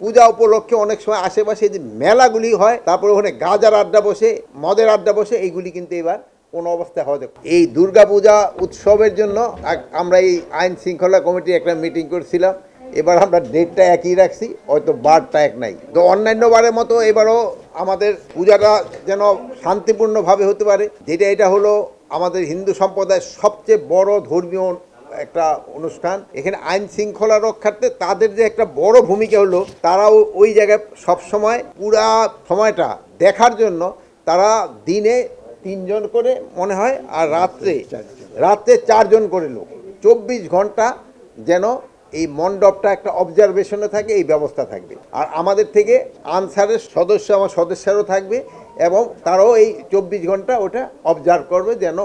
পূজা উপলক্ষে অনেক সময় আশেপাশে যে মেলাগুলি হয়, তারপরে ওখানে গাজার আড্ডা বসে, মদের আড্ডা বসে, এইগুলি কিন্তু এবার কোনো অবস্থায় হওয়া যায়। এই দুর্গাপূজা উৎসবের জন্য আমরা এই আইন শৃঙ্খলা কমিটির একটা মিটিং করছিলাম। এবার আমরা ডেটটা একই রাখছি, হয়তো বারটা এক নাই। তো অন্যান্য বারের মতো এবারও আমাদের পূজাটা যেন শান্তিপূর্ণভাবে হতে পারে, এটা হলো আমাদের হিন্দু সম্প্রদায়ের সবচেয়ে বড় ধর্মীয় একটা অনুষ্ঠান। এখানে আইন শৃঙ্খলা রক্ষার্থে তাদের যে একটা বড় ভূমিকা হলো, তারাও ওই জায়গায় সবসময় পুরা সময়টা দেখার জন্য তারা দিনে 3 জন করে মনে হয়, আর রাত্রে 4 জন করে লোক 24 ঘন্টা যেন এই মণ্ডপটা একটা অবজারভেশনে থাকে, এই ব্যবস্থা থাকবে। আর আমাদের থেকে আনসারের আমার সদস্যরাও থাকবে এবং তারাও এই 24 ঘন্টা ওটা অবজার্ভ করবে যেন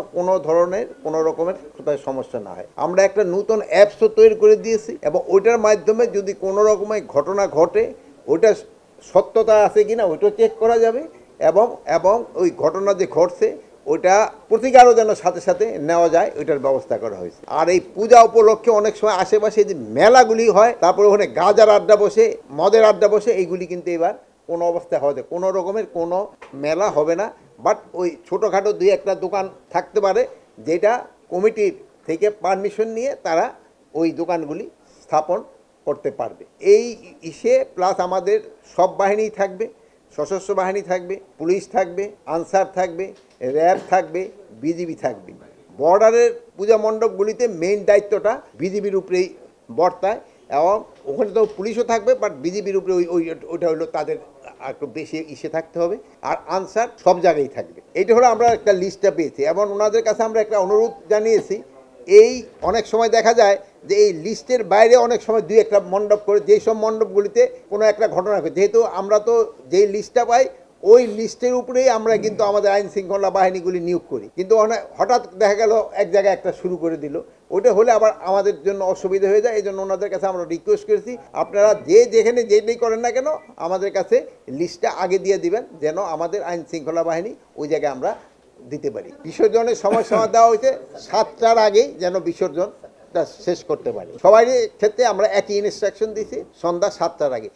কোনো রকমের কোথায় সমস্যা না হয়। আমরা একটা নতুন অ্যাপসও তৈরি করে দিয়েছি এবং ওইটার মাধ্যমে যদি কোনো রকমের ঘটনা ঘটে, ওইটা সত্যতা আছে কিনা ওইটাও চেক করা যাবে এবং ওই ঘটনা যে ঘটছে ওইটা প্রতিকারও যেন সাথে সাথে নেওয়া যায়, ওইটার ব্যবস্থা করা হয়েছে। আর এই পূজা উপলক্ষে অনেক সময় আশেপাশে যে মেলাগুলি হয়, তারপরে ওখানে গাজার আড্ডা বসে, মদের আড্ডা বসে, এইগুলি কিন্তু এবার কোনো অবস্থায় হবে, কোনো রকমের কোনো মেলা হবে না। বাট ওই ছোটোখাটো 2-1টা দোকান থাকতে পারে, যেটা কমিটির থেকে পারমিশন নিয়ে তারা ওই দোকানগুলি স্থাপন করতে পারবে। এই প্লাস আমাদের সব বাহিনী থাকবে, সশস্ত্র বাহিনী থাকবে, পুলিশ থাকবে, আনসার থাকবে, র্যাব থাকবে, বিজিবি থাকবে। বর্ডারের পূজা মণ্ডপগুলিতে মেইন দায়িত্বটা বিজিবির উপরেই বর্তায় এবং ওখানে তো পুলিশও থাকবে, বাট বিজিবির উপরে ওইটা হলো তাদের একটু বেশি থাকতে হবে। আর আনসার সব জায়গায় থাকবে। এইটা হলো আমরা একটা লিস্টটা পেয়েছি এবং ওনাদের কাছে আমরা একটা অনুরোধ জানিয়েছি। এই অনেক সময় দেখা যায় যে এই লিস্টের বাইরে অনেক সময় 2-1টা মণ্ডপ করে, যেই সব মণ্ডপগুলিতে কোনো একটা ঘটনা ঘটে, যেহেতু আমরা তো যেই লিস্টটা পাই ওই লিস্টের উপরেই আমরা কিন্তু আমাদের আইন শৃঙ্খলা বাহিনীগুলি নিয়োগ করি, কিন্তু হঠাৎ দেখা গেল এক জায়গায় একটা শুরু করে দিল, ওইটা হলে আবার আমাদের জন্য অসুবিধা হয়ে যায়। এই জন্য ওনাদের কাছে আমরা রিকোয়েস্ট করেছি, আপনারা যেখানে যেটাই করেন না কেন আমাদের কাছে লিস্টটা আগে দিয়ে দিবেন, যেন আমাদের আইন শৃঙ্খলা বাহিনী ওই জায়গায় আমরা দিতে পারি। বিসর্জনের সময় দেওয়া হয়েছে 7টার আগেই যেন বিসর্জনটা শেষ করতে পারি। সবারই ক্ষেত্রে আমরা একই ইনস্ট্রাকশন দিয়েছি, সন্ধ্যা 7টার আগে।